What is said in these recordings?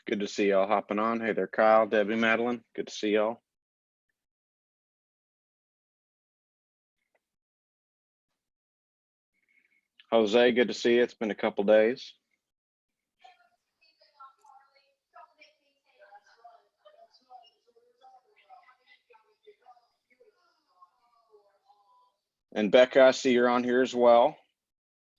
Good to see y'all hopping on. Hey there, Kyle, Debbie, Madeline. Good to see y'all. Jose, good to see you. It's been a couple days. And Becca, I see you're on here as well.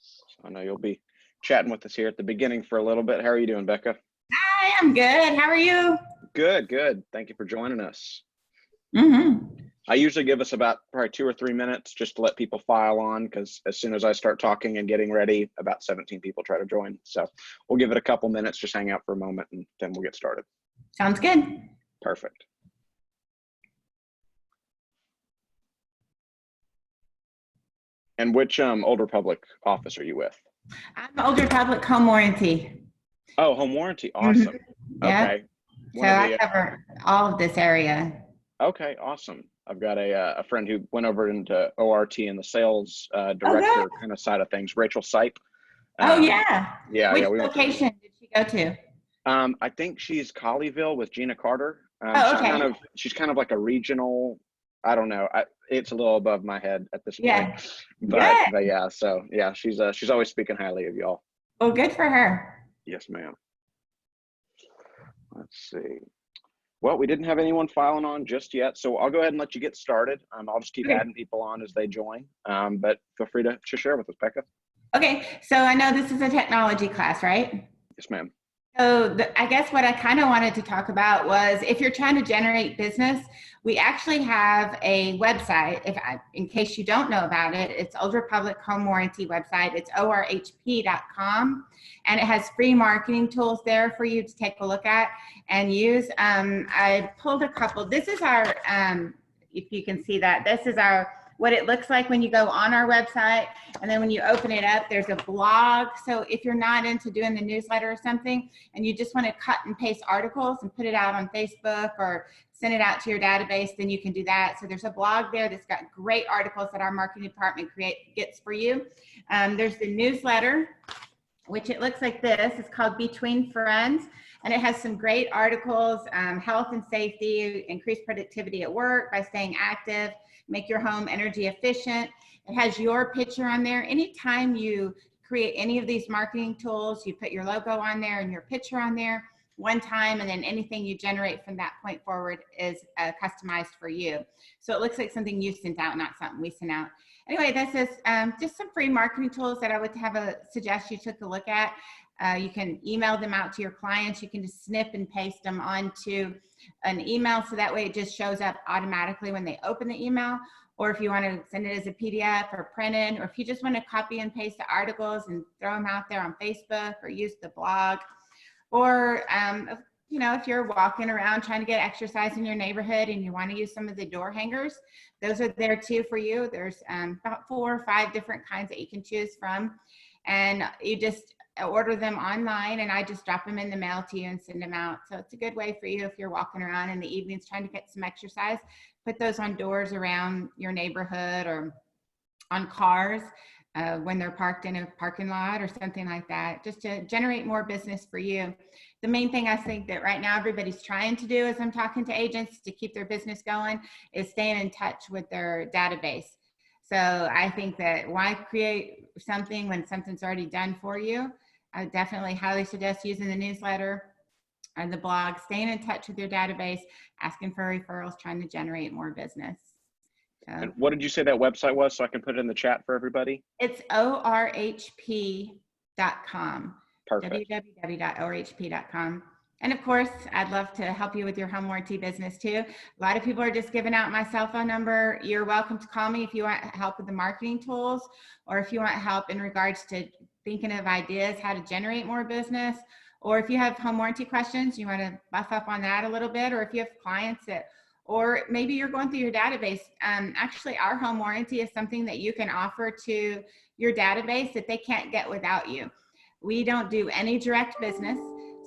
So I know you'll be chatting with us here at the beginning for a little bit. How are you doing, Becca? Hi, I'm good. How are you? Good, good. Thank you for joining us. Mm-hmm. I usually give us about probably 2 or 3 minutes just to let people file on, because as soon as I start talking and getting ready, about 17 people try to join. So we'll give it a couple minutes, just hang out for a moment, and then we'll get started. Sounds good. Perfect. And which Old Republic office are you with? I'm Old Republic Home Warranty. Oh, home warranty. Awesome. Yeah. Okay. So I cover all of this area. Okay, awesome. I've got a friend who went over into ORT and the sales director kind of side of things, Rachel Sipe. Yeah. Yeah. Which location did she go to? I think she's Colleyville with Gina Carter. Okay. She's kind of like a regional. I don't know. It's a little above my head at this point. Yeah. But Good. yeah. So yeah, she's always speaking highly of y'all. Well, good for her. Yes, ma'am. Let's see. Well, we didn't have anyone filing on just yet, so I'll go ahead and let you get started. I'll just keep adding people on as they join, but feel free to share with us, Becca. Okay, so I know this is a technology class, right? Yes, ma'am. So I guess what I kind of wanted to talk about was, if you're trying to generate business, we actually have a website. In case you don't know about it, it's Old Republic Home Warranty website. It's orhp.com, and it has free marketing tools there for you to take a look at and use. I pulled a couple. This is our, if you can see that, this is what it looks like when you go on our website. And then when you open it up, there's a blog. So if you're not into doing the newsletter or something, and you just want to cut and paste articles and put it out on Facebook or send it out to your database, then you can do that. So there's a blog there that's got great articles that our marketing department gets for you. There's the newsletter, which it looks like this. It's called Between Friends, and it has some great articles, health and safety, increase productivity at work by staying active, make your home energy efficient. It has your picture on there. Anytime you create any of these marketing tools, you put your logo on there and your picture on there one time, and then anything you generate from that point forward is customized for you. So it looks like something you sent out, not something we sent out. Anyway, this is just some free marketing tools that I would suggest you took a look at. You can email them out to your clients. You can just snip and paste them onto an email, so that way it just shows up automatically when they open the email. Or if you want to send it as a PDF or print it, or if you just want to copy and paste the articles and throw them out there on Facebook or use the blog. Or you know, if you're walking around trying to get exercise in your neighborhood and you want to use some of the door hangers, those are there too for you. There's about 4 or 5 different kinds that you can choose from, and you just order them online, and I just drop them in the mail to you and send them out. So it's a good way for you if you're walking around in the evenings trying to get some exercise. Put those on doors around your neighborhood or on cars when they're parked in a parking lot or something like that, just to generate more business for you. The main thing I think that right now everybody's trying to do as I'm talking to agents to keep their business going is staying in touch with their database. So I think that why create something when something's already done for you? I definitely highly suggest using the newsletter and the blog, staying in touch with your database, asking for referrals, trying to generate more business. So, and what did you say that website was, so I can put it in the chat for everybody? It's orhp.com. Perfect. www.orhp.com. And of course, I'd love to help you with your home warranty business too. A lot of people are just giving out my cell phone number. You're welcome to call me if you want help with the marketing tools, or if you want help in regards to thinking of ideas how to generate more business, or if you have home warranty questions, you want to buff up on that a little bit, or if you have clients that, or maybe you're going through your database. Actually, our home warranty is something that you can offer to your database that they can't get without you. We don't do any direct business.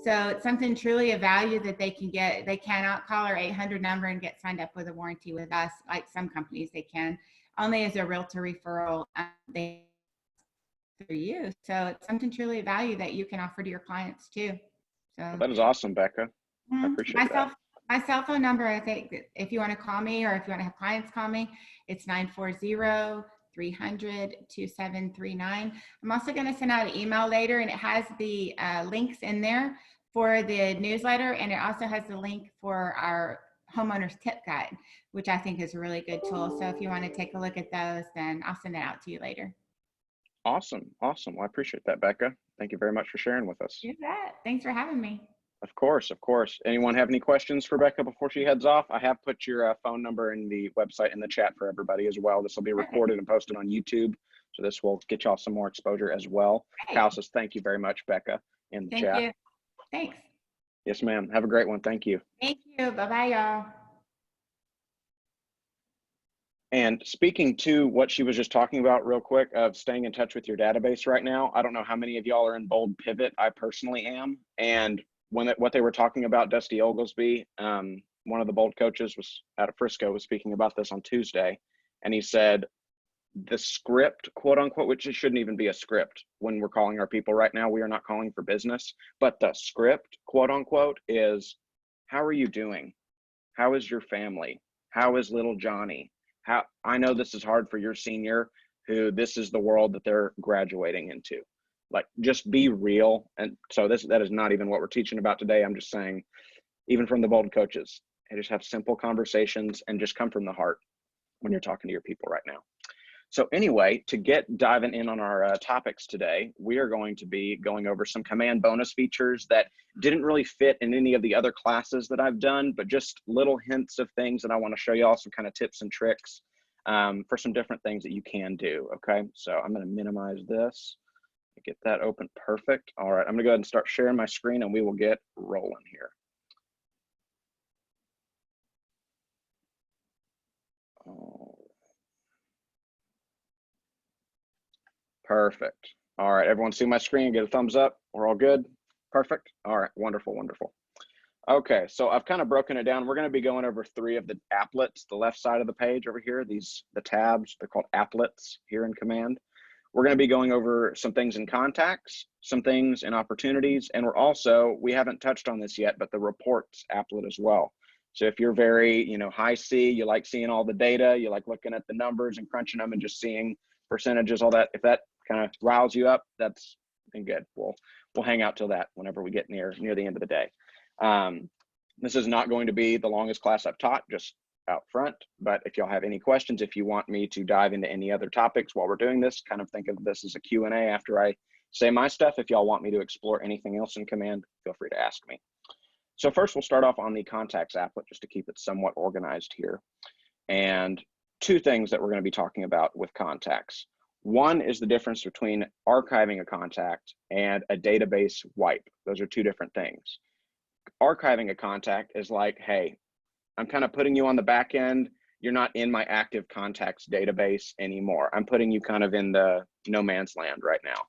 So it's something truly of value that they can get. They cannot call our 800 number and get signed up with a warranty with us, like some companies they can, only as a realtor referral through you. So it's something truly of value that you can offer to your clients too. So That is awesome, Becca. I mhm. appreciate that. My cell phone number, I think, if you want to call me or if you want to have clients call me, it's 940-300-2739. I'm also going to send out an email later, and it has the links in there for the newsletter, and it also has the link for our homeowners tip guide, which I think is a really good tool. So if you want to take a look at those, then I'll send it out to you later. Awesome. Awesome. Well, I appreciate that, Becca. Thank you very much for sharing with us. You bet. Thanks for having me. Of course, of course. Anyone have any questions for Becca before she heads off? I have put your phone number and the website in the chat for everybody as well. This will be recorded and posted on YouTube, so this will get y'all some more exposure as well. Great. Kyle says, thank you very much, Becca, in the Thank chat. you. Thanks. Yes, ma'am. Have a great one. Thank you. Thank you. Bye-bye, y'all. And speaking to what she was just talking about real quick of staying in touch with your database right now, I don't know how many of y'all are in Bold Pivot. I personally am. And what they were talking about, Dusty Oglesby, one of the Bold coaches was out of Frisco, was speaking about this on Tuesday. And he said, the script, quote unquote, which it shouldn't even be a script when we're calling our people right now, we are not calling for business, but the script, quote unquote, is how are you doing? How is your family? How is little Johnny? How, I know this is hard for your senior who this is the world that they're graduating into. Like, just be real. And so that is not even what we're teaching about today. I'm just saying, even from the Bold coaches, and just have simple conversations and just come from the heart when you're talking to your people right now. So anyway, to get diving in on our topics today, we are going to be going over some command bonus features that didn't really fit in any of the other classes that I've done, but just little hints of things that I want to show you all, some kind of tips and tricks for some different things that you can do. Okay, so I'm going to minimize this, get that open. Perfect. All right, I'm going to go ahead and start sharing my screen and we will get rolling here. Perfect. All right, everyone see my screen, get a thumbs up. We're all good. Perfect. All right, wonderful, wonderful. Okay, so I've kind of broken it down. We're going to be going over 3 of the applets, the left side of the page over here, the tabs, they're called applets here in Command. We're going to be going over some things in contacts, some things in opportunities, and we haven't touched on this yet, but the reports applet as well. So if you're very, high C, you like seeing all the data, you like looking at the numbers and crunching them and just seeing percentages, all that, if that kind of riles you up, that's good. We'll hang out till that whenever we get near the end of the day. This is not going to be the longest class I've taught, just out front, but if y'all have any questions, if you want me to dive into any other topics while we're doing this, kind of think of this as a Q&A after I say my stuff. If y'all want me to explore anything else in Command, feel free to ask me. So first we'll start off on the contacts applet just to keep it somewhat organized here. And 2 things that we're going to be talking about with contacts. One is the difference between archiving a contact and a database wipe. Those are 2 different things. Archiving a contact is like, hey, I'm kind of putting you on the back end. You're not in my active contacts database anymore. I'm putting you kind of in the no man's land right now.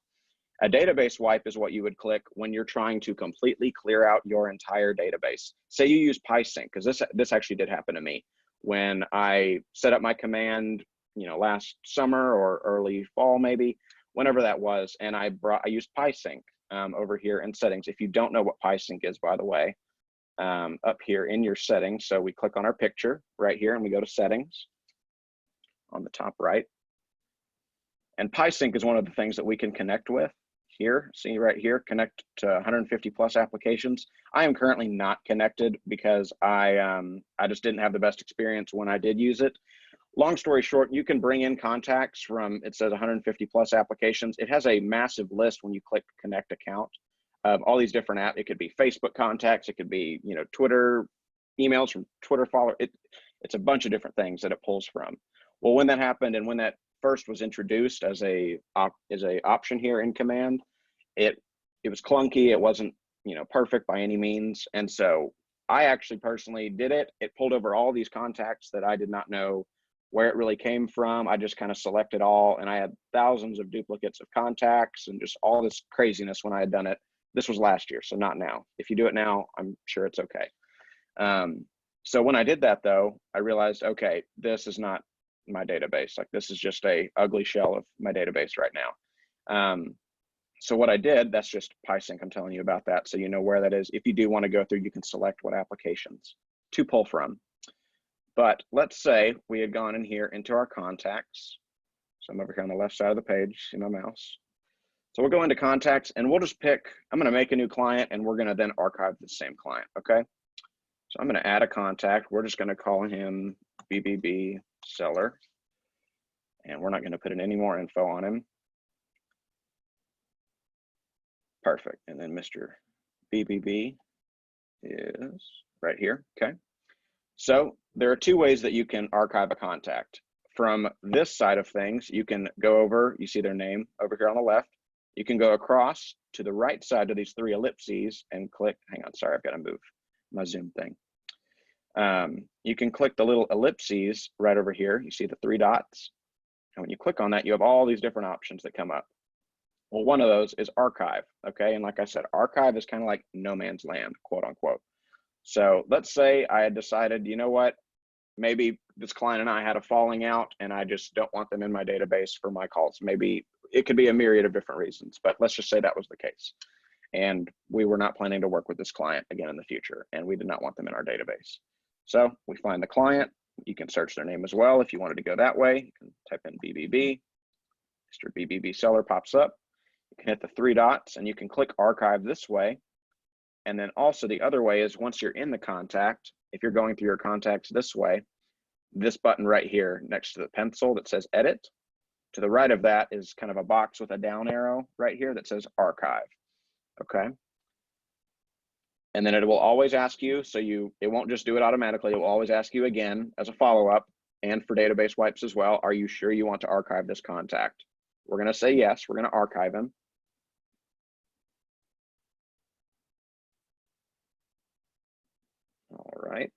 A database wipe is what you would click when you're trying to completely clear out your entire database. Say you use PySync, because this actually did happen to me when I set up my command, last summer or early fall, maybe, whenever that was, and I used PySync over here in settings. If you don't know what PySync is, by the way, up here in your settings, so we click on our picture right here and we go to settings on the top right. And PySync is one of the things that we can connect with here. See right here, connect to 150 plus applications. I am currently not connected because I just didn't have the best experience when I did use it. Long story short, you can bring in contacts from, it says 150 plus applications. It has a massive list when you click connect account of all these different apps. It could be Facebook contacts, it could be, Twitter, emails from Twitter follower. It's a bunch of different things that it pulls from. Well, when that happened and when that first was introduced as a option here in Command, it was clunky. It wasn't, perfect by any means. And so I actually personally did it. It pulled over all these contacts that I did not know where it really came from. I just kind of selected all, and I had thousands of duplicates of contacts and just all this craziness when I had done it. This was last year, so not now. If you do it now, I'm sure it's okay. So when I did that though, I realized, okay, this is not my database. Like, this is just a ugly shell of my database right now. So what I did, that's just PySync, I'm telling you about that, so you know where that is. If you do want to go through, you can select what applications to pull from. But let's say we had gone in here into our contacts. So I'm over here on the left side of the page, see my mouse. So we'll go into contacts and we'll just pick, I'm going to make a new client and we're going to then archive the same client, okay? So I'm going to add a contact. We're just going to call him BBB seller. And we're not going to put in any more info on him. Perfect. And then Mr. BBB is right here, okay? So there are two ways that you can archive a contact. From this side of things, you can go over, you see their name over here on the left. You can go across to the right side of these three ellipses and click, hang on, sorry, I've got to move my Zoom thing. You can click the little ellipses right over here. You see the three dots. And when you click on that, you have all these different options that come up. Well, one of those is archive, okay? And like I said, archive is kind of like no man's land, quote unquote. So let's say I had decided, you know what, maybe this client and I had a falling out and I just don't want them in my database for my calls. Maybe it could be a myriad of different reasons, but let's just say that was the case. And we were not planning to work with this client again in the future, and we did not want them in our database. So we find the client. You can search their name as well if you wanted to go that way. You can type in BBB. Mr. BBB seller pops up. You can hit the three dots and you can click archive this way. And then also the other way is once you're in the contact, if you're going through your contacts this way, this button right here next to the pencil that says edit, to the right of that is kind of a box with a down arrow right here that says archive, okay? And then it will always ask you, so it won't just do it automatically, it will always ask you again as a follow-up and for database wipes as well, are you sure you want to archive this contact? We're gonna say yes, we're gonna archive him. All right,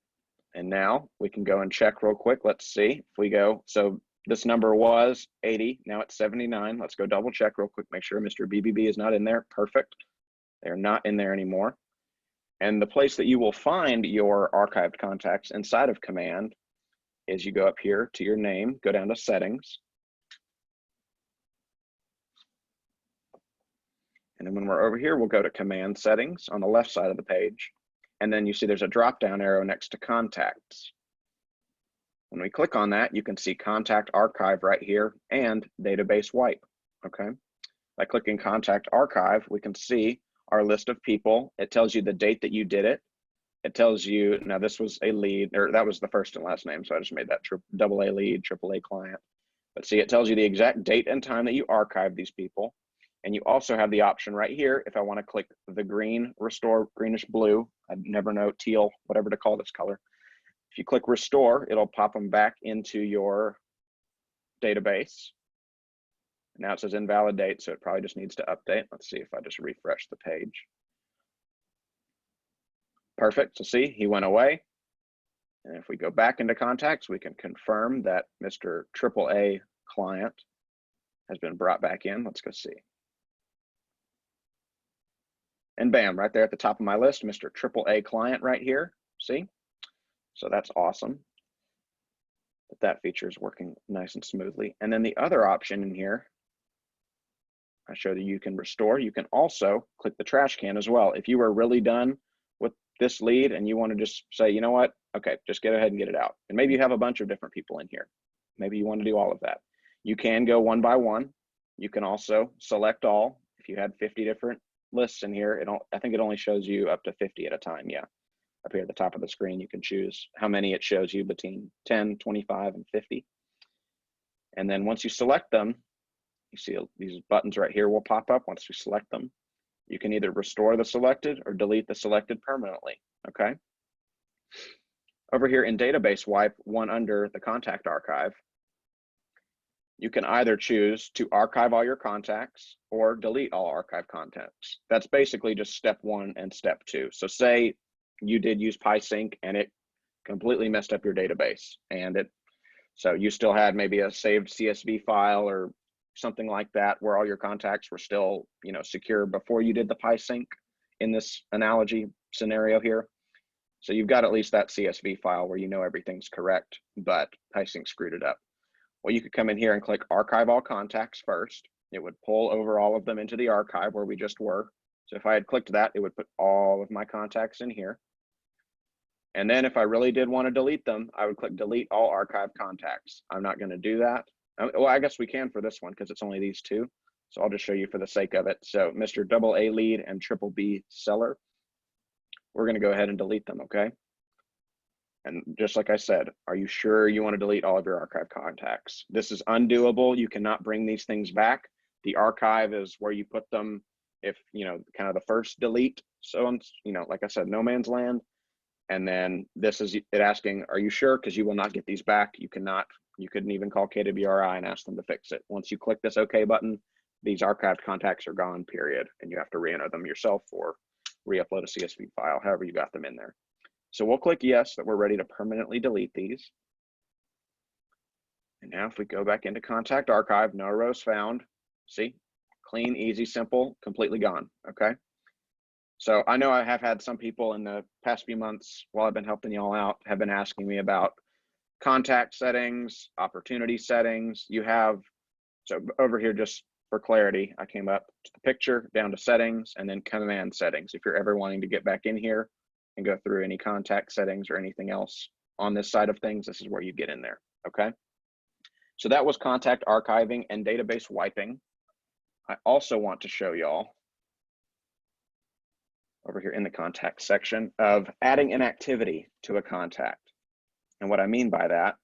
and now we can go and check real quick. Let's see if we go, so this number was 80, now it's 79. Let's go double check real quick, make sure Mr. BBB is not in there. Perfect, they're not in there anymore. And the place that you will find your archived contacts inside of Command is you go up here to your name, go down to settings. And then when we're over here, we'll go to Command settings on the left side of the page. And then you see there's a drop down arrow next to contacts. When we click on that, you can see contact archive right here and database wipe, okay? By clicking contact archive, we can see our list of people. It tells you the date that you did it. It tells you, now this was a lead, or that was the first and last name, so I just made that double A lead, triple A client. But see, it tells you the exact date and time that you archived these people. And you also have the option right here, if I want to click the green, restore, greenish blue, I never know, teal, whatever to call this color. If you click restore, it'll pop them back into your database. Now it says invalid date, so it probably just needs to update. Let's see if I just refresh the page. Perfect, so see, he went away. And if we go back into contacts, we can confirm that Mr. AAA client has been brought back in. Let's go see. And bam, right there at the top of my list, Mr. AAA client right here, see? So that's awesome. That feature is working nice and smoothly. And then the other option in here, I showed that you can restore. You can also click the trash can as well. If you were really done with this lead and you want to just say, you know what, okay, just get ahead and get it out. And maybe you have a bunch of different people in here. Maybe you want to do all of that. You can go one by one. You can also select all. If you had 50 different lists in here, I think it only shows you up to 50 at a time, yeah. Up here at the top of the screen, you can choose how many it shows you between 10, 25, and 50. And then once you select them, you see these buttons right here will pop up once you select them. You can either restore the selected or delete the selected permanently, okay? Over here in database wipe, one under the contact archive, you can either choose to archive all your contacts or delete all archive contacts. That's basically just step one and step two. So say you did use PySync and it completely messed up your database, and so you still had maybe a saved CSV file or something like that where all your contacts were still, you know, secure before you did the PySync in this analogy scenario here. So you've got at least that CSV file where you know everything's correct, but PySync screwed it up. Well, you could come in here and click archive all contacts first. it would pull over all of them into the archive where we just were. So if I had clicked that, it would put all of my contacts in here. And then if I really did want to delete them, I would click delete all archive contacts. I'm not going to do that. Well, I guess we can for this one because it's only these two. So I'll just show you for the sake of it. So Mr. Double A Lead and Triple B Seller, we're going to go ahead and delete them, okay? And just like I said, are you sure you want to delete all of your archive contacts? This is undoable. You cannot bring these things back. The archive is where you put them if, you know, kind of the first delete. So, you know, like I said, no man's land. And then this is it asking, are you sure? Because you will not get these back. You couldn't even call KWRI and ask them to fix it. Once you click this OK button, these archived contacts are gone, period. And you have to re-enter them yourself or re-upload a CSV file, however you got them in there. So we'll click yes, that we're ready to permanently delete these. And now if we go back into Contact Archive, no rows found. See, clean, easy, simple, completely gone, okay? So I know I have had some people in the past few months while I've been helping y'all out have been asking me about contact settings, opportunity settings. You have, so over here, just for clarity, I came up to the picture, down to settings, and then command settings. If you're ever wanting to get back in here and go through any contact settings or anything else on this side of things, this is where you get in there, okay? So that was contact archiving and database wiping. I also want to show y'all over here in the contact section of adding an activity to a contact. And what I mean by that,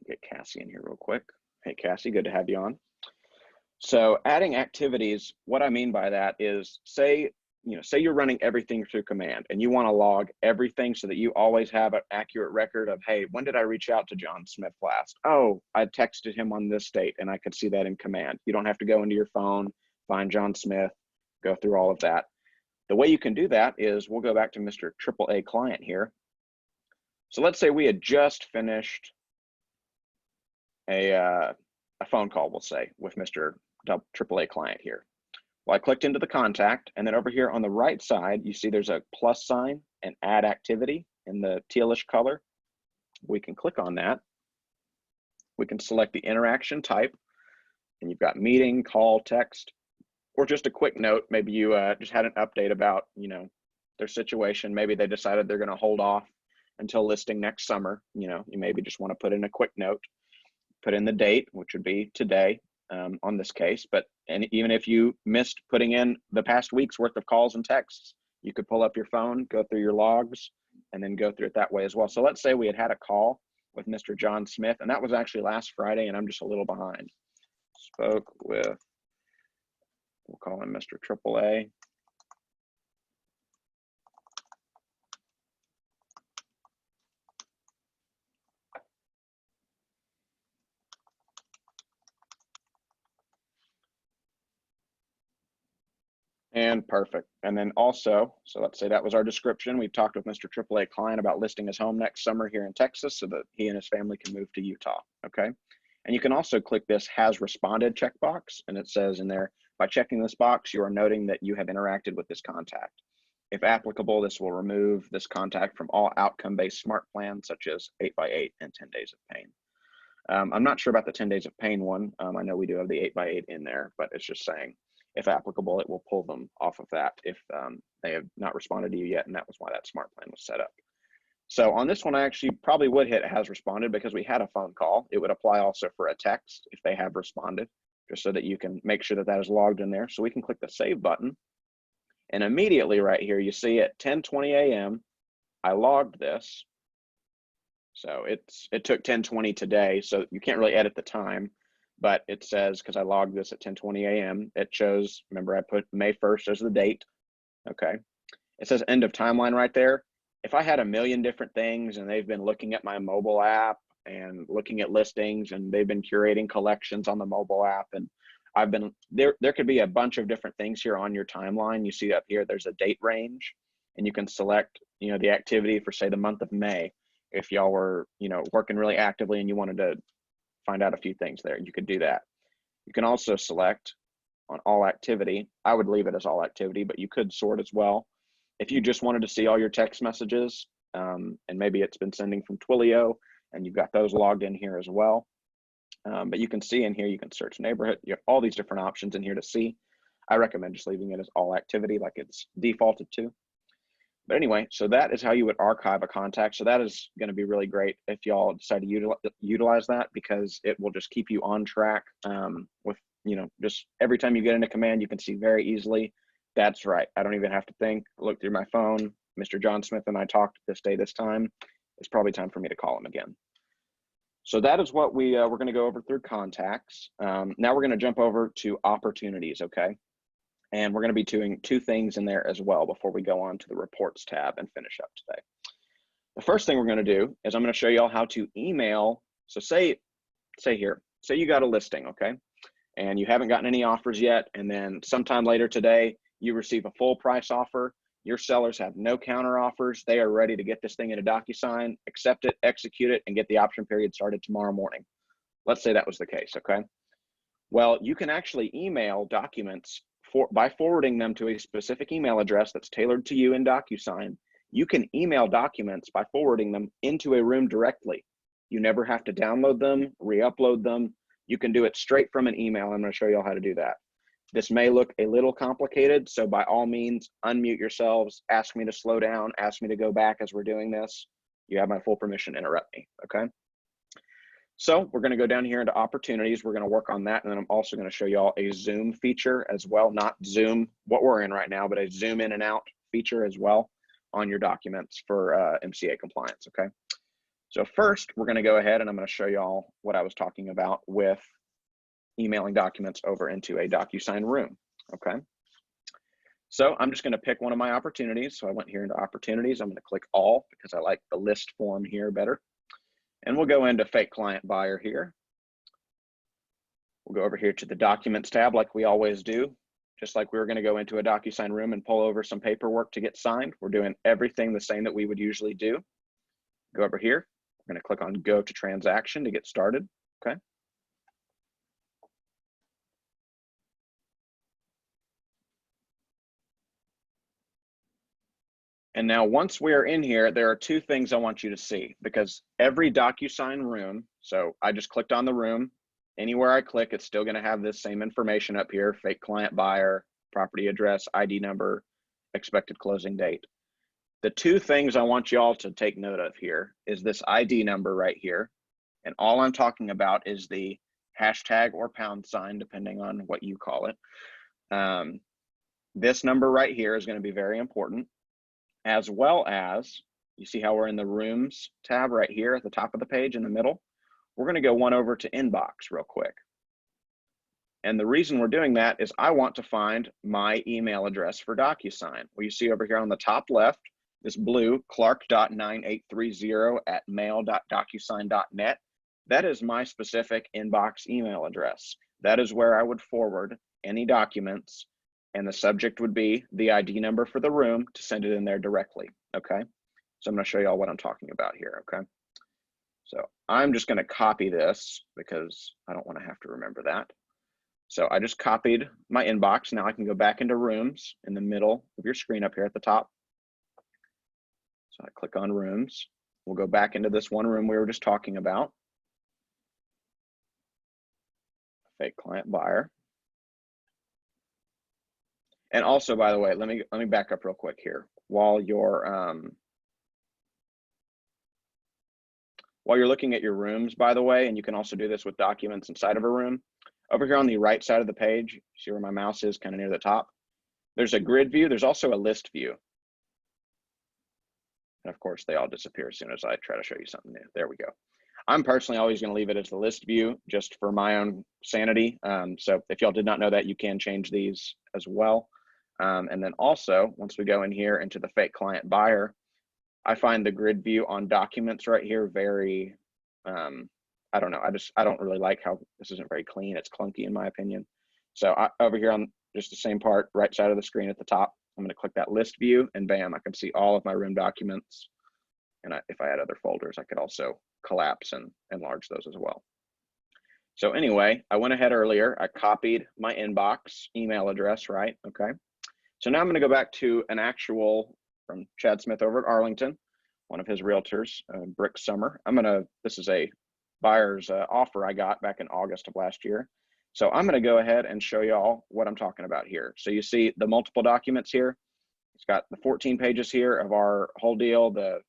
get Cassie in here real quick. Hey, Cassie, good to have you on. So adding activities, what I mean by that is say you're running everything through command and you want to log everything so that you always have an accurate record of, hey, when did I reach out to John Smith last? Oh, I texted him on this date and I could see that in command. You don't have to go into your phone, find John Smith, go through all of that. The way you can do that is we'll go back to Mr. AAA client here. So let's say we had just finished a phone call, we'll say, with Mr. AAA client here. Well, I clicked into the contact, and then over here on the right side, you see there's a plus sign and add activity in the tealish color. We can click on that. We can select the interaction type, and you've got meeting, call, text, or just a quick note. Maybe you just had an update about, you know, their situation. Maybe they decided they're going to hold off until listing next summer. You know, you maybe just want to put in a quick note, put in the date, which would be today on this case. And even if you missed putting in the past week's worth of calls and texts, you could pull up your phone, go through your logs, and then go through it that way as well. So let's say we had a call with Mr. John Smith, and that was actually last Friday, and I'm just a little behind. Spoke with, we'll call him Mr. AAA. And perfect. And then also, so let's say that was our description. We've talked with Mr. AAA client about listing his home next summer here in Texas so that he and his family can move to Utah, okay? And you can also click this has responded checkbox, and it says in there, by checking this box, you are noting that you have interacted with this contact. If applicable, this will remove this contact from all outcome-based smart plans, such as 8x8 and 10 Days of Pain. I'm not sure about the 10 Days of Pain one. I know we do have the 8x8 in there, but it's just saying, if applicable, it will pull them off of that if they have not responded to you yet, and that was why that smart plan was set up. So on this one, I actually probably would hit has responded because we had a phone call. It would apply also for a text if they have responded, just so that you can make sure that that is logged in there. So we can click the save button, and immediately right here, you see at 10:20 a.m., I logged this. So it took 10:20 today, so you can't really edit the time. But it says, because I logged this at 10:20 a.m., it shows, remember I put May 1st as the date, okay? It says end of timeline right there. If I had a million different things and they've been looking at my mobile app and looking at listings and they've been curating collections on the mobile app, and I've been, there could be a bunch of different things here on your timeline. You see up here, there's a date range, and you can select, you know, the activity for say the month of May. If y'all were, you know, working really actively and you wanted to find out a few things there, you could do that. You can also select on all activity. I would leave it as all activity, but you could sort as well. If you just wanted to see all your text messages, and maybe it's been sending from Twilio and you've got those logged in here as well, But you can see in here, you can search neighborhood. You have all these different options in here to see. I recommend just leaving it as all activity like it's defaulted to. But anyway, so that is how you would archive a contact. So that is going to be really great if y'all decide to utilize that, because it will just keep you on track with, just every time you get into command, you can see very easily, that's right. I don't even have to think, look through my phone. Mr. John Smith and I talked this day, this time. It's probably time for me to call him again. So that is what we're going to go over through contacts. Now we're going to jump over to opportunities, okay? And we're going to be doing two things in there as well before we go on to the reports tab and finish up today. The first thing we're going to do is I'm going to show y'all how to email. So say you got a listing, okay? And you haven't gotten any offers yet. And then sometime later today, you receive a full price offer. Your sellers have no counter offers. They are ready to get this thing in a DocuSign, accept it, execute it, and get the option period started tomorrow morning. Let's say that was the case, okay? Well, you can actually email documents by forwarding them to a specific email address that's tailored to you in DocuSign. You can email documents by forwarding them into a room directly. You never have to download them, re-upload them. You can do it straight from an email. I'm going to show you all how to do that. This may look a little complicated, so by all means, unmute yourselves, ask me to slow down, ask me to go back as we're doing this. You have my full permission to interrupt me, okay? So we're going to go down here into opportunities. We're going to work on that. And then I'm also going to show you all a zoom feature as well, not zoom, what we're in right now, but a zoom in and out feature as well on your documents for MCA compliance, okay? So first, we're going to go ahead and I'm going to show you all what I was talking about with emailing documents over into a DocuSign room, okay? So I'm just going to pick one of my opportunities. So I went here into opportunities. I'm going to click all because I like the list form here better. And we'll go into fake client buyer here. We'll go over here to the documents tab like we always do. Just like we were going to go into a DocuSign room and pull over some paperwork to get signed. We're doing everything the same that we would usually do. Go over here. We're going to click on go to transaction to get started, okay? And now once we're in here, there are two things I want you to see, because every DocuSign room, so I just clicked on the room, anywhere I click, it's still gonna have this same information up here, fake client buyer, property address, ID number, expected closing date. The two things I want y'all to take note of here is this ID number right here. And all I'm talking about is the hashtag or #, depending on what you call it. This number right here is gonna be very important, as well as, you see how we're in the rooms tab right here at the top of the page in the middle? We're gonna go one over to inbox real quick. And the reason we're doing that is I want to find my email address for DocuSign. Well, you see over here on the top left, this blue clark.9830@mail.docusign.net. That is my specific inbox email address. That is where I would forward any documents, and the subject would be the ID number for the room to send it in there directly, okay? So I'm gonna show you all what I'm talking about here, okay? So I'm just gonna copy this because I don't wanna have to remember that. So I just copied my inbox. Now I can go back into rooms in the middle of your screen up here at the top. So I click on rooms. We'll go back into this one room we were just talking about. Fake client buyer. And also, by the way, let me back up real quick here. While you're looking at your rooms, by the way, and you can also do this with documents inside of a room. Over here on the right side of the page, see where my mouse is, kind of near the top. There's a grid view. There's also a list view. And of course, they all disappear as soon as I try to show you something new. There we go. I'm personally always going to leave it as the list view just for my own sanity. So if y'all did not know that, you can change these as well. And then also, once we go in here into the fake client buyer, I find the grid view on documents right here very, I don't know, I don't really like how this isn't very clean. It's clunky in my opinion. So over here on just the same part, right side of the screen at the top, I'm going to click that list view and bam, I can see all of my room documents. And if I had other folders, I could also collapse and enlarge those as well. So anyway, I went ahead earlier, I copied my inbox email address, right? Okay. So now I'm going to go back to an actual from Chad Smith over at Arlington, one of his realtors, Brick Summer. This is a buyer's offer I got back in August of last year. So I'm going to go ahead and show y'all what I'm talking about here. So you see the multiple documents here. It's got the 14 pages here of our whole deal, the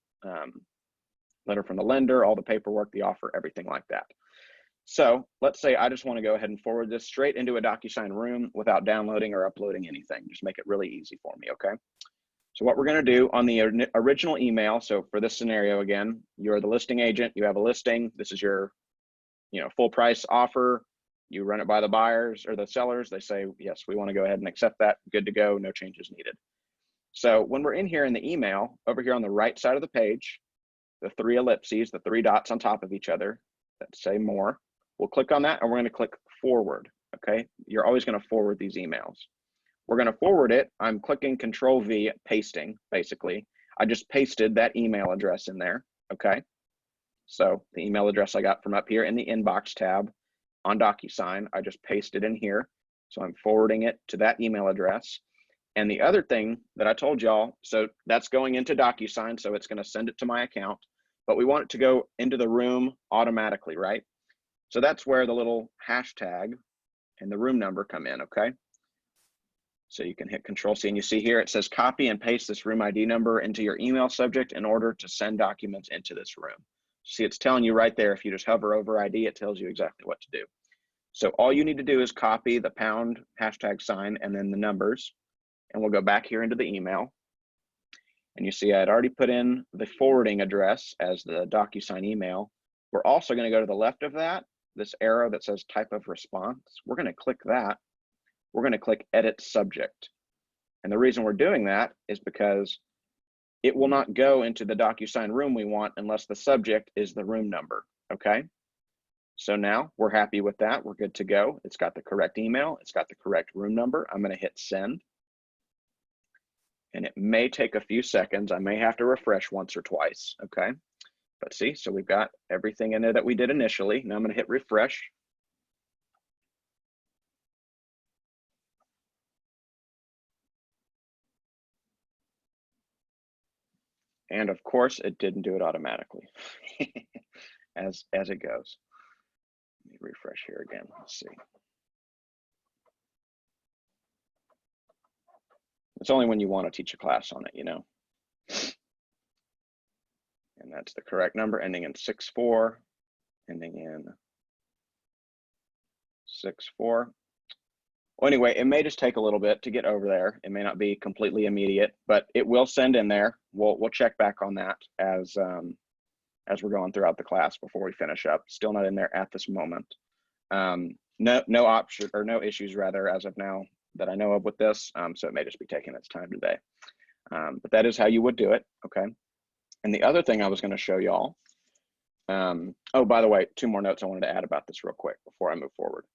letter from the lender, all the paperwork, the offer, everything like that. So let's say I just want to go ahead and forward this straight into a DocuSign room without downloading or uploading anything. Just make it really easy for me, okay? So what we're going to do on the original email, so for this scenario again, you're the listing agent, you have a listing, this is your full price offer, you run it by the buyers or the sellers, they say, yes, we want to go ahead and accept that, good to go, no changes needed. So when we're in here in the email, over here on the right side of the page, the 3 ellipses, the 3 dots on top of each other that say more, we'll click on that and we're going to click forward, okay? You're always going to forward these emails. We're going to forward it. I'm clicking Control V, pasting, basically. I just pasted that email address in there, okay? So the email address I got from up here in the inbox tab on DocuSign, I just pasted in here. So I'm forwarding it to that email address. And the other thing that I told y'all, so that's going into DocuSign, so it's going to send it to my account, but we want it to go into the room automatically, right? So that's where the little hashtag and the room number come in, okay? So you can hit Control C and you see here, it says copy and paste this room ID number into your email subject in order to send documents into this room. See, it's telling you right there, if you just hover over ID, it tells you exactly what to do. So all you need to do is copy the pound hashtag sign and then the numbers, and we'll go back here into the email. And you see I had already put in the forwarding address as the DocuSign email. We're also going to go to the left of that, this arrow that says type of response. We're going to click that. We're going to click edit subject. And the reason we're doing that is because it will not go into the DocuSign room we want unless the subject is the room number, okay? So now we're happy with that. We're good to go. It's got the correct email. It's got the correct room number. I'm going to hit send. And it may take a few seconds. I may have to refresh once or twice, okay? But see, so we've got everything in there that we did initially. Now I'm going to hit refresh. And of course, it didn't do it automatically as it goes. Let me refresh here again. Let's see. It's only when you want to teach a class on it, you know. And that's the correct number, ending in 6-4, ending in 6-4. Well, anyway, it may just take a little bit to get over there. It may not be completely immediate, but it will send in there. We'll check back on that as we're going throughout the class before we finish up. Still not in there at this moment. No option or no issues rather as of now that I know of with this. So it may just be taking its time today. But that is how you would do it, okay? And the other thing I was going to show y'all. Oh, by the way, 2 more notes I wanted to add about this real quick before I move forward.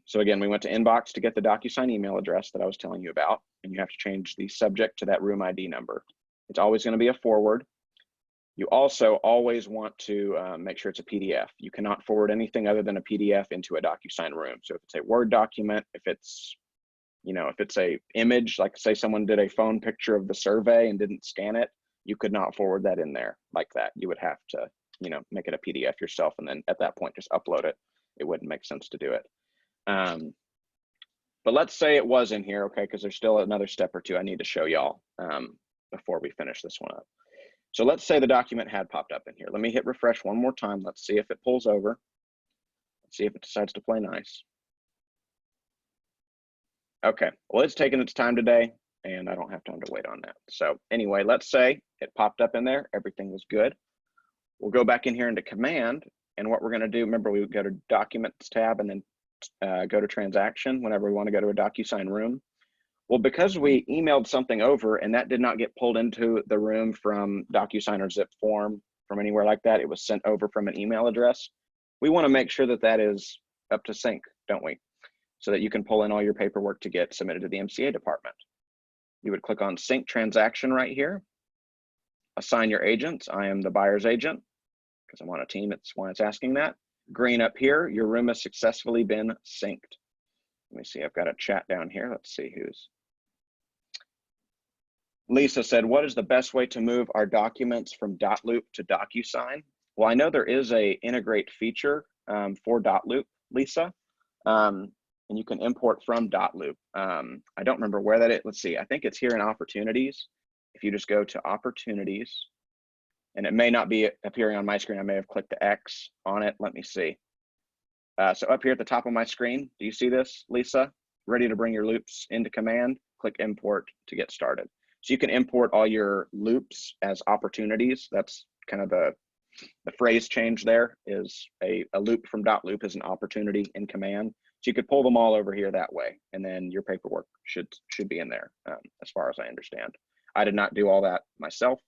So again, we went to inbox to get the DocuSign email address that I was telling you about, and you have to change the subject to that room ID number. It's always going to be a forward. You also always want to make sure it's a PDF. You cannot forward anything other than a PDF into a DocuSign room. So if it's a Word document, if it's, if it's a image, like say someone did a phone picture of the survey and didn't scan it, you could not forward that in there like that. You would have to, make it a PDF yourself, and then at that point, just upload it. It wouldn't make sense to do it. But let's say it was in here, okay, because there's still another step or two I need to show y'all before we finish this one up. So let's say the document had popped up in here. Let me hit refresh one more time. Let's see if it pulls over. Let's see if it decides to play nice. Okay, well, it's taking its time today, and I don't have time to wait on that. So anyway, let's say it popped up in there. Everything was good. We'll go back in here into command, and what we're going to do, remember, we would go to documents tab and then go to transaction whenever we want to go to a DocuSign room. Well, because we emailed something over and that did not get pulled into the room from DocuSign or Zip form from anywhere like that, it was sent over from an email address. We want to make sure that that is up to sync, don't we? So that you can pull in all your paperwork to get submitted to the MCA department. You would click on sync transaction right here. Assign your agents. I am the buyer's agent because I'm on a team. It's why it's asking that. Green up here, your room has successfully been synced. Let me see, I've got a chat down here. Let's see who's. Lisa said, what is the best way to move our documents from Dotloop to DocuSign? Well, I know there is a integrate feature for dotloop, Lisa, and you can import from dotloop. I don't remember where that is. Let's see. I think it's here in opportunities. If you just go to opportunities, and it may not be appearing on my screen. I may have clicked the X on it. Let me see. So up here at the top of my screen, do you see this, Lisa? Ready to bring your loops into command? Click import to get started. So you can import all your loops as opportunities. That's kind of the phrase change there is a loop from dotloop is an opportunity in command. So you could pull them all over here that way, and then your paperwork should be in there, as far as I understand. I did not do all that myself.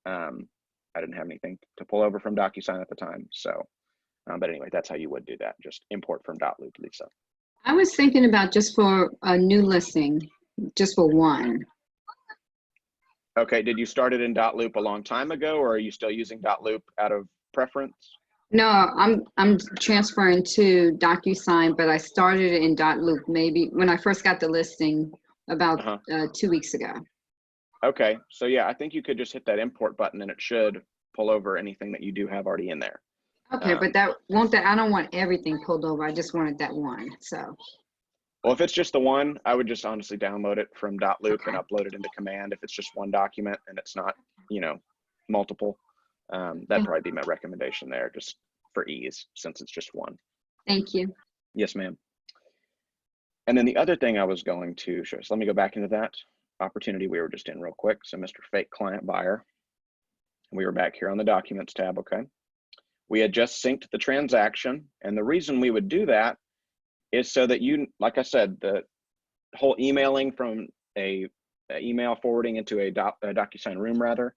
I didn't have anything to pull over from DocuSign at the time. So, but anyway, that's how you would do that. Just import from dotloop, Lisa. I was thinking about just for a new listing, just for one. Okay, did you start it in dotloop a long time ago, or are you still using dotloop out of preference? No, I'm transferring to DocuSign, but I started it in dotloop maybe when I first got the listing about 2 weeks ago. Okay, so yeah, I think you could just hit that import button and it should pull over anything that you do have already in there. Okay, but that won't that I don't want everything pulled over. I just wanted that one. So. Well, if it's just the one, I would just honestly download it from dotloop and upload it into command. If it's just one document and it's not, you know, multiple, that'd probably be my recommendation there, just for ease, since it's just one. Thank you. Yes, ma'am. And then the other thing I was going to show, so let me go back into that opportunity we were just in real quick. So Mr. Fake Client Buyer, we were back here on the Documents tab, okay? We had just synced the transaction, and the reason we would do that is so that you, like I said, the whole emailing from a email forwarding into a DocuSign room rather,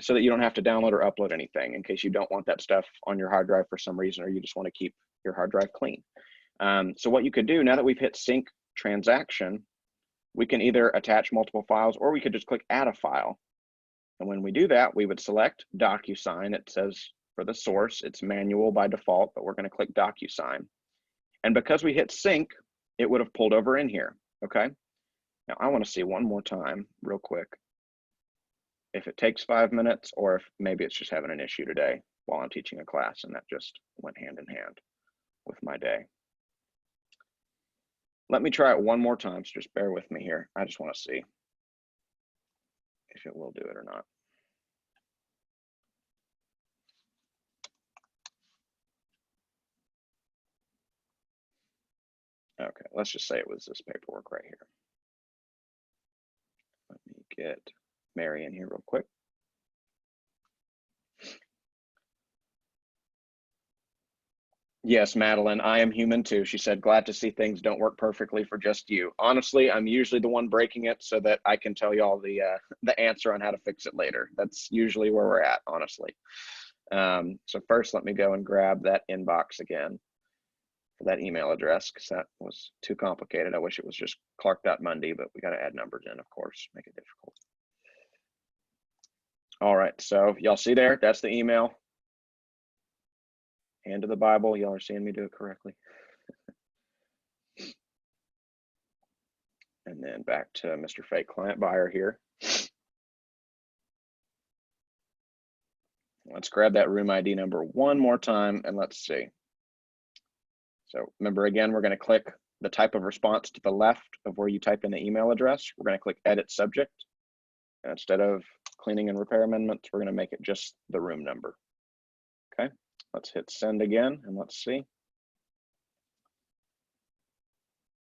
so that you don't have to download or upload anything in case you don't want that stuff on your hard drive for some reason, or you just want to keep your hard drive clean. So what you could do now that we've hit sync transaction, we can either attach multiple files or we could just click add a file. And when we do that, we would select DocuSign. It says for the source, it's manual by default, but we're going to click DocuSign. And because we hit sync, it would have pulled over in here, okay? Now I want to see one more time real quick if it takes 5 minutes or if maybe it's just having an issue today while I'm teaching a class, and that just went hand in hand with my day. Let me try it one more time, so just bear with me here. I just want to see if it will do it or not. Okay, let's just say it was this paperwork right here. Let me get Mary in here real quick. Yes, Madeline, I am human too. She said, glad to see things don't work perfectly for just you. Honestly, I'm usually the one breaking it so that I can tell y'all the answer on how to fix it later. That's usually where we're at, honestly. So first, let me go and grab that inbox again for that email address, because that was too complicated. I wish it was just clark.mundy, but we got to add numbers in, of course, make it difficult. All right, so y'all see there, that's the email. Hand to the Bible, y'all are seeing me do it correctly. And then back to Mr. Fake Client Buyer here. Let's grab that room ID number one more time and let's see. So remember, again, we're going to click the type of response to the left of where you type in the email address. We're going to click Edit Subject. And instead of cleaning and repair amendments, we're going to make it just the room number. Okay, let's hit send again and let's see.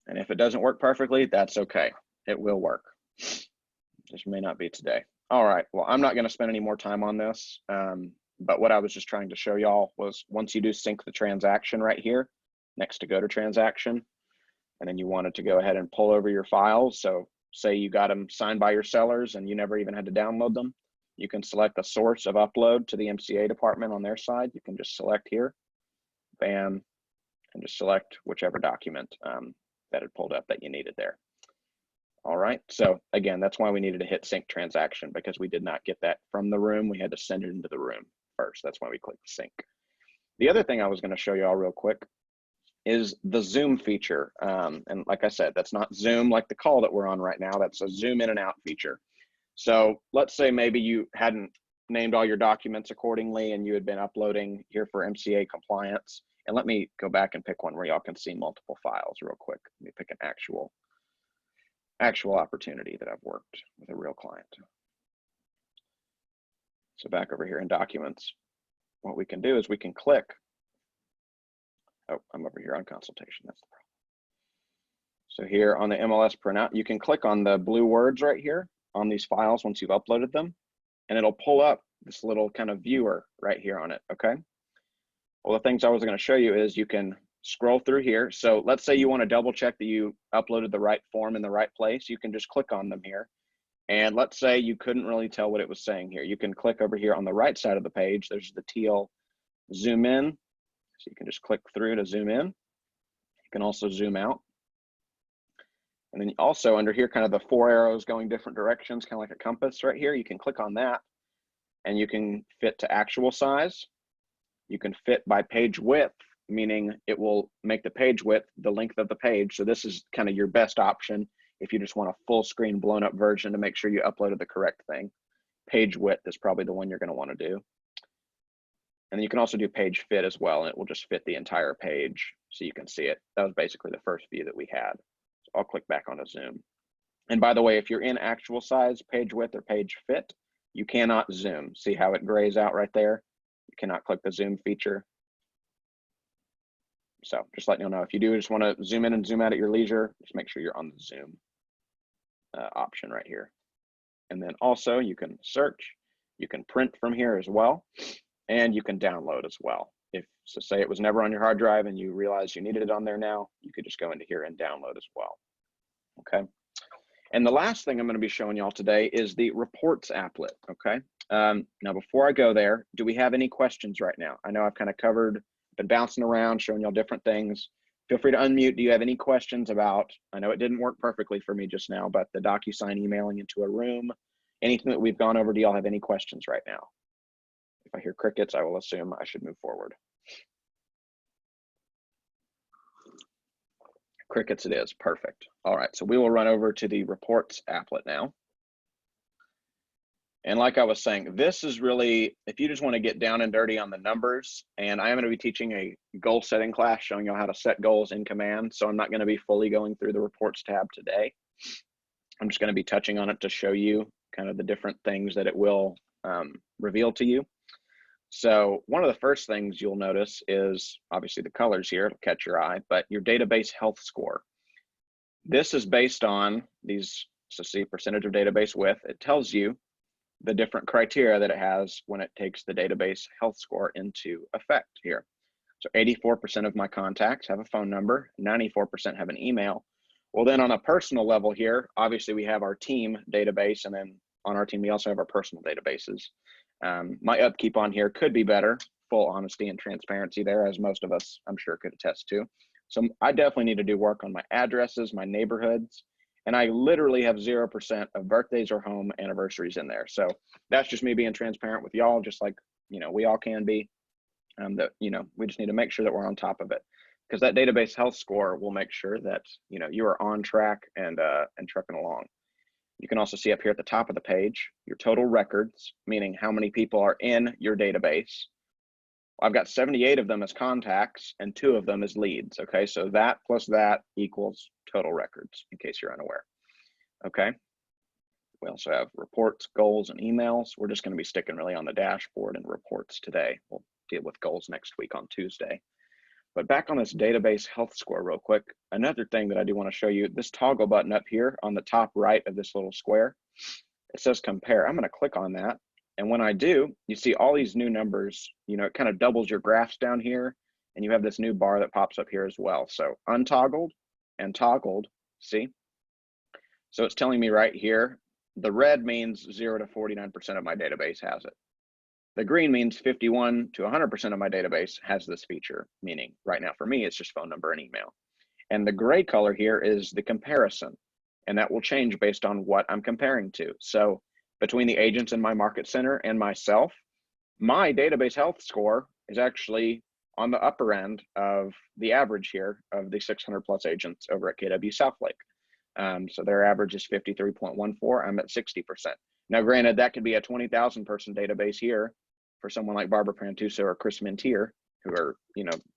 And if it doesn't work perfectly, that's okay. It will work. Just may not be today. All right, well, I'm not going to spend any more time on this. But what I was just trying to show y'all was once you do sync the transaction right here, next to go to transaction, and then you wanted to go ahead and pull over your files. So say you got them signed by your sellers and you never even had to download them. You can select the source of upload to the MCA department on their side. You can just select here, bam, and just select whichever document that had pulled up that you needed there. All right, so again, that's why we needed to hit sync transaction, because we did not get that from the room. We had to send it into the room first. That's why we clicked sync. The other thing I was going to show you all real quick is the zoom feature. And like I said, that's not Zoom like the call that we're on right now. That's a zoom in and out feature. So let's say maybe you hadn't named all your documents accordingly and you had been uploading here for MCA compliance. And let me go back and pick one where y'all can see multiple files real quick. Let me pick an actual opportunity that I've worked with a real client. So back over here in documents, what we can do is we can click. Oh, I'm over here on consultation. That's the problem. So here on the MLS printout, you can click on the blue words right here on these files once you've uploaded them, and it'll pull up this little kind of viewer right here on it, okay? Well, the things I was gonna show you is you can scroll through here. So let's say you wanna double check that you uploaded the right form in the right place. You can just click on them here. And let's say you couldn't really tell what it was saying here. You can click over here on the right side of the page. There's the teal zoom in. So you can just click through to zoom in. You can also zoom out. And then also under here, kind of the 4 arrows going different directions, kind of like a compass right here. You can click on that and you can fit to actual size. You can fit by page width, meaning it will make the page width the length of the page. So this is kind of your best option if you just want a full screen blown up version to make sure you uploaded the correct thing. Page width is probably the one you're going to want to do. And then you can also do page fit as well, and it will just fit the entire page so you can see it. That was basically the first view that we had. So I'll click back on a zoom. And by the way, if you're in actual size, page width, or page fit, you cannot zoom. See how it grays out right there? You cannot click the zoom feature. So just letting you know, if you do just want to zoom in and zoom out at your leisure, just make sure you're on the zoom option right here. And then also you can search, you can print from here as well, and you can download as well. If, so say it was never on your hard drive and you realize you needed it on there now, you could just go into here and download as well. Okay. And the last thing I'm going to be showing y'all today is the reports applet. Okay. Now, before I go there, do we have any questions right now? I know I've kind of covered, been bouncing around, showing y'all different things. Feel free to unmute. Do you have any questions about, I know it didn't work perfectly for me just now, but the DocuSign emailing into a room, anything that we've gone over, do y'all have any questions right now? If I hear crickets, I will assume I should move forward. Crickets it is, perfect. All right, so we will run over to the reports applet now. And like I was saying, this is really, if you just want to get down and dirty on the numbers, and I am going to be teaching a goal setting class showing you how to set goals in Command. So I'm not going to be fully going through the reports tab today. I'm just going to be touching on it to show you kind of the different things that it will reveal to you. So one of the first things you'll notice is obviously the colors here, it'll catch your eye, but your database health score. This is based on these, so see percentage of database width, it tells you the different criteria that it has when it takes the database health score into effect here. So 84% of my contacts have a phone number, 94% have an email. Well, then on a personal level here, obviously we have our team database, and then on our team, we also have our personal databases. My upkeep on here could be better, full honesty and transparency there, as most of us, I'm sure, could attest to. So I definitely need to do work on my addresses, my neighborhoods, and I literally have 0% of birthdays or home anniversaries in there. So that's just me being transparent with y'all, just like, you know, we all can be. That, you know, we just need to make sure that we're on top of it, because that database health score will make sure that, you know, you are on track and trucking along. You can also see up here at the top of the page, your total records, meaning how many people are in your database. I've got 78 of them as contacts and 2 of them as leads. Okay, so that plus that equals total records, in case you're unaware. Okay, we also have reports, goals, and emails. We're just going to be sticking really on the dashboard and reports today. We'll deal with goals next week on Tuesday. But back on this database health score real quick, another thing that I do want to show you, this toggle button up here on the top right of this little square, it says compare. I'm going to click on that. And when I do, you see all these new numbers, you know, it kind of doubles your graphs down here, and you have this new bar that pops up here as well. So untoggled and toggled, see? So it's telling me right here, the red means 0 to 49% of my database has it. The green means 51 to 100% of my database has this feature, meaning right now for me, it's just phone number and email. And the gray color here is the comparison, and that will change based on what I'm comparing to. So between the agents in my market center and myself, my database health score is actually on the upper end of the average here of the 600 plus agents over at KW Southlake. So their average is 53.14, I'm at 60%. Now, granted, that could be a 20,000 person database here for someone like Barbara Prantuso or Chris Mintier, who are,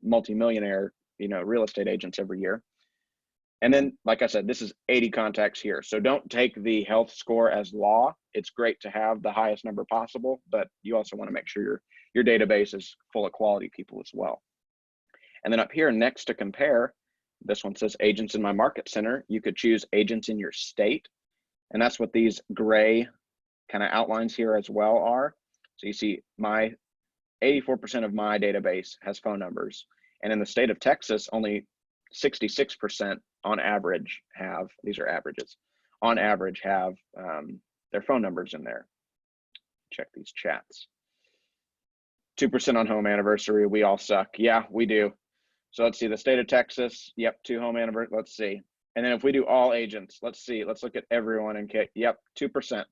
multimillionaire, real estate agents every year. And then, like I said, this is 80 contacts here. So don't take the health score as law. It's great to have the highest number possible, but you also want to make sure your database is full of quality people as well. And then up here next to compare, this one says agents in my market center. You could choose agents in your state. And that's what these gray kind of outlines here as well are. So you see my 84% of my database has phone numbers. And in the state of Texas, only 66% on average have, these are averages, on average have their phone numbers in there. Check these chats. 2% on home anniversary, we all suck. Yeah, we do. So let's see, the state of Texas, yep, 2 home anniversary, let's see. And then if we do all agents, let's see, let's look at everyone in K, yep, 2%.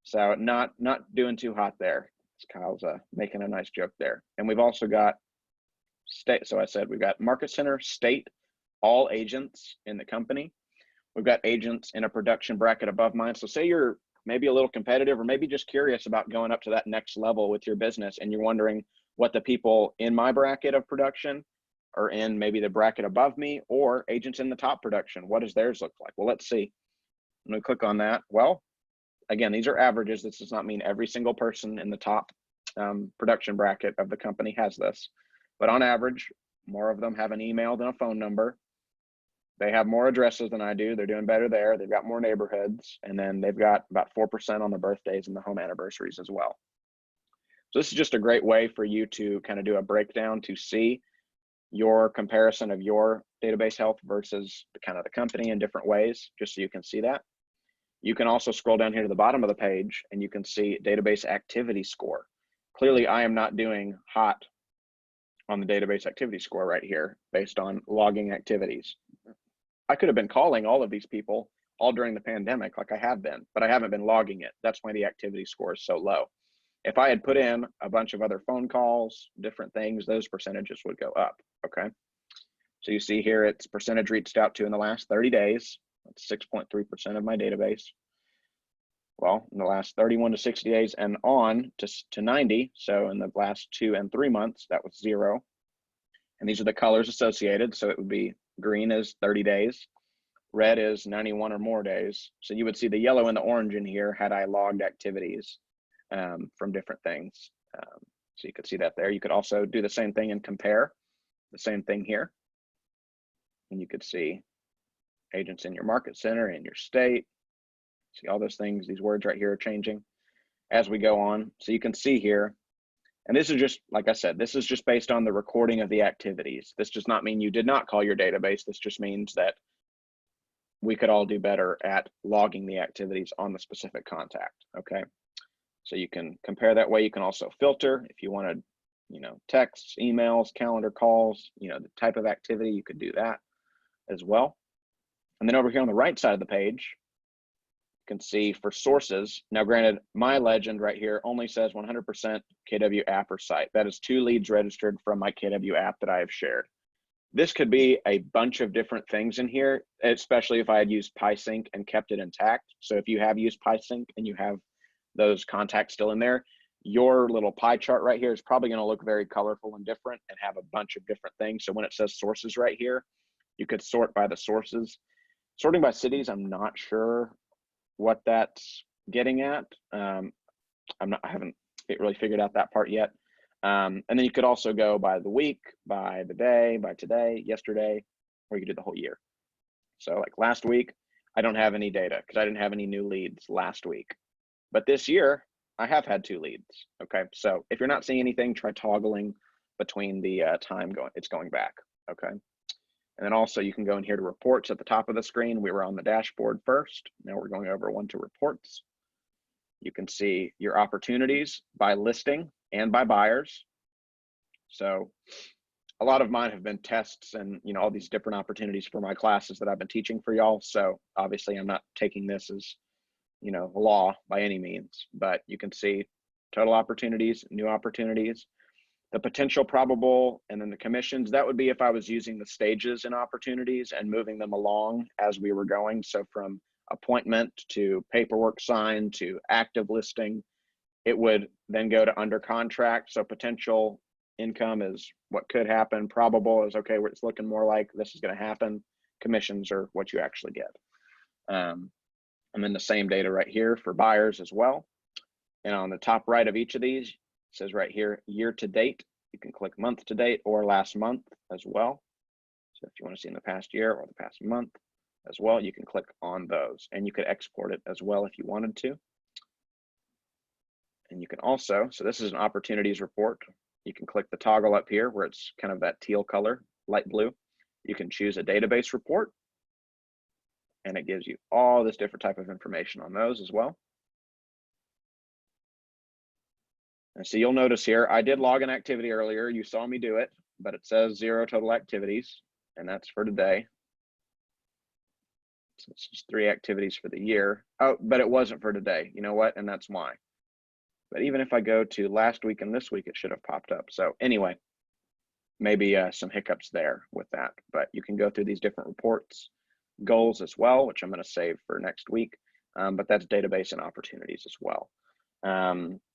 So not doing too hot there. Kyle's making a nice joke there. And we've also got state, so I said we've got market center, state, all agents in the company. We've got agents in a production bracket above mine. So say you're maybe a little competitive or maybe just curious about going up to that next level with your business and you're wondering what the people in my bracket of production are in, maybe the bracket above me, or agents in the top production. What does theirs look like? Well, let's see. I'm gonna click on that. Well, again, these are averages. This does not mean every single person in the top production bracket of the company has this, but on average, more of them have an email than a phone number. They have more addresses than I do. They're doing better there. They've got more neighborhoods, and then they've got about 4% on the birthdays and the home anniversaries as well. So this is just a great way for you to kind of do a breakdown to see your comparison of your database health versus the kind of the company in different ways, just so you can see that. You can also scroll down here to the bottom of the page and you can see database activity score. Clearly, I am not doing hot on the database activity score right here based on logging activities. I could have been calling all of these people all during the pandemic like I have been, but I haven't been logging it. That's why the activity score is so low. If I had put in a bunch of other phone calls, different things, those percentages would go up, okay? So you see here, it's percentage reached out to in the last 30 days. That's 6.3% of my database. Well, in the last 31 to 60 days and on to 90, so in the last 2 and 3 months, that was 0. And these are the colors associated. So it would be green is 30 days, red is 91 or more days. So you would see the yellow and the orange in here had I logged activities from different things. So you could see that there. You could also do the same thing and compare the same thing here. And you could see agents in your market center, in your state. See all those things, these words right here are changing as we go on. So you can see here, and this is just, like I said, this is just based on the recording of the activities. This does not mean you did not call your database. This just means that we could all do better at logging the activities on the specific contact, okay? So you can compare that way. You can also filter if you wanted, texts, emails, calendar calls, the type of activity, you could do that as well. And then over here on the right side of the page, you can see for sources. Now, granted, my legend right here only says 100% KW app or site. That is 2 leads registered from my KW app that I have shared. This could be a bunch of different things in here, especially if I had used PieSync and kept it intact. So if you have used PieSync and you have those contacts still in there, your little pie chart right here is probably going to look very colorful and different and have a bunch of different things. So when it says sources right here, you could sort by the sources. Sorting by cities, I'm not sure what that's getting at. I haven't really figured out that part yet. And then you could also go by the week, by the day, by today, yesterday, or you could do the whole year. So like last week, I don't have any data because I didn't have any new leads last week. But this year, I have had 2 leads, okay? So if you're not seeing anything, try toggling between the time it's going back, okay? And then also you can go in here to reports at the top of the screen. We were on the dashboard first. Now we're going over one to reports. You can see your opportunities by listing and by buyers. So a lot of mine have been tests and all these different opportunities for my classes that I've been teaching for y'all. So obviously I'm not taking this as law by any means, but you can see total opportunities, new opportunities, the potential probable, and then the commissions. That would be if I was using the stages and opportunities and moving them along as we were going. So from appointment to paperwork signed to active listing. It would then go to under contract. So potential income is what could happen. Probable is, okay, it's looking more like this is going to happen. Commissions are what you actually get. And then the same data right here for buyers as well. And on the top right of each of these, it says right here, year to date. You can click month to date or last month as well. So if you want to see in the past year or the past month as well, you can click on those, and you could export it as well if you wanted to. And you can also, so this is an opportunities report. You can click the toggle up here where it's kind of that teal color, light blue. You can choose a database report, and it gives you all this different type of information on those as well. And so you'll notice here, I did log an activity earlier. You saw me do it, but it says 0 total activities, and that's for today. So it's just 3 activities for the year. Oh, but it wasn't for today. You know what? And that's why. But even if I go to last week and this week, it should have popped up. So anyway, maybe some hiccups there with that, but you can go through these different reports, goals as well, which I'm going to save for next week. But that's database and opportunities as well.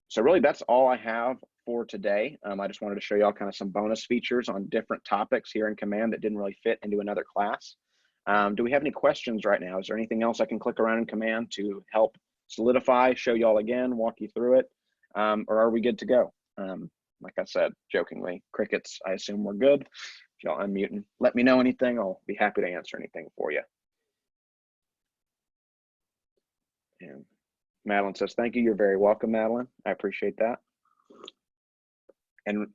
So really that's all I have for today. I just wanted to show y'all kind of some bonus features on different topics here in Command that didn't really fit into another class. Do we have any questions right now? Is there anything else I can click around in Command to help solidify, show y'all again, walk you through it? Or are we good to go? Like I said, jokingly, crickets, I assume we're good. If y'all unmute and let me know anything, I'll be happy to answer anything for you. And Madeline says, thank you. You're very welcome, Madeline. I appreciate that. And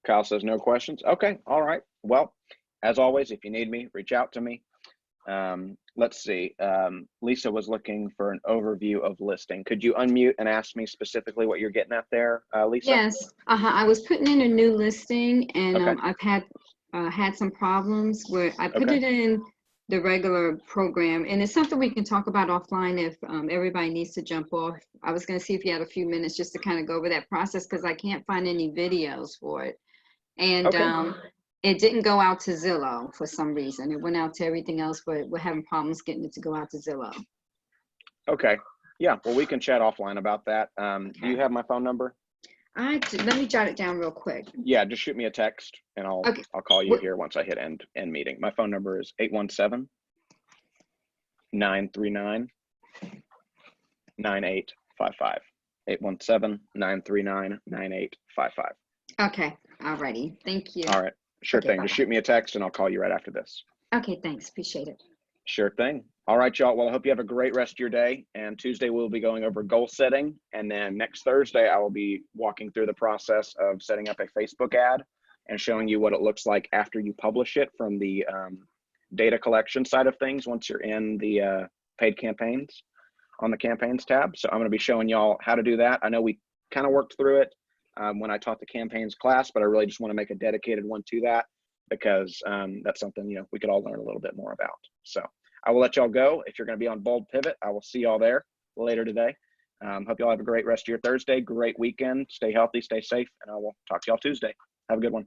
Kyle says, no questions. Okay, all right. Well, as always, if you need me, reach out to me. Let's see. Lisa was looking for an overview of listing. Could you unmute and ask me specifically what you're getting at there, Lisa? Yes, I was putting in a new listing, and Okay. I've had some problems where I put Okay. it in the regular program, and it's something we can talk about offline if everybody needs to jump off. I was going to see if you had a few minutes just to kind of go over that process, because I can't find any videos for it. And Okay. it didn't go out to Zillow for some reason. It went out to everything else, but we're having problems getting it to go out to Zillow. Okay. Yeah, well, we can chat offline about that. Do you have my phone number? Let me jot it down real quick. Yeah, just shoot me a text and I'll call you here once I hit end meeting. My phone number is 817-939-9855. 817-939-9855. Okay, alrighty. Thank you. All right, sure Okay, thing. bye-bye. Just shoot me a text and I'll call you right after this. Okay, thanks. Appreciate it. Sure thing. All right, y'all. Well, I hope you have a great rest of your day. And Tuesday, we'll be going over goal setting. And then next Thursday, I will be walking through the process of setting up a Facebook ad and showing you what it looks like after you publish it from the data collection side of things once you're in the paid campaigns on the campaigns tab. So I'm going to be showing y'all how to do that. I know we kind of worked through it when I taught the campaigns class, but I really just want to make a dedicated one to that because that's something, you know, we could all learn a little bit more about. So I will let y'all go. If you're going to be on Bold Pivot, I will see y'all there later today. Hope y'all have a great rest of your Thursday, great weekend. Stay healthy, stay safe, and I will talk to y'all Tuesday. Have a good one.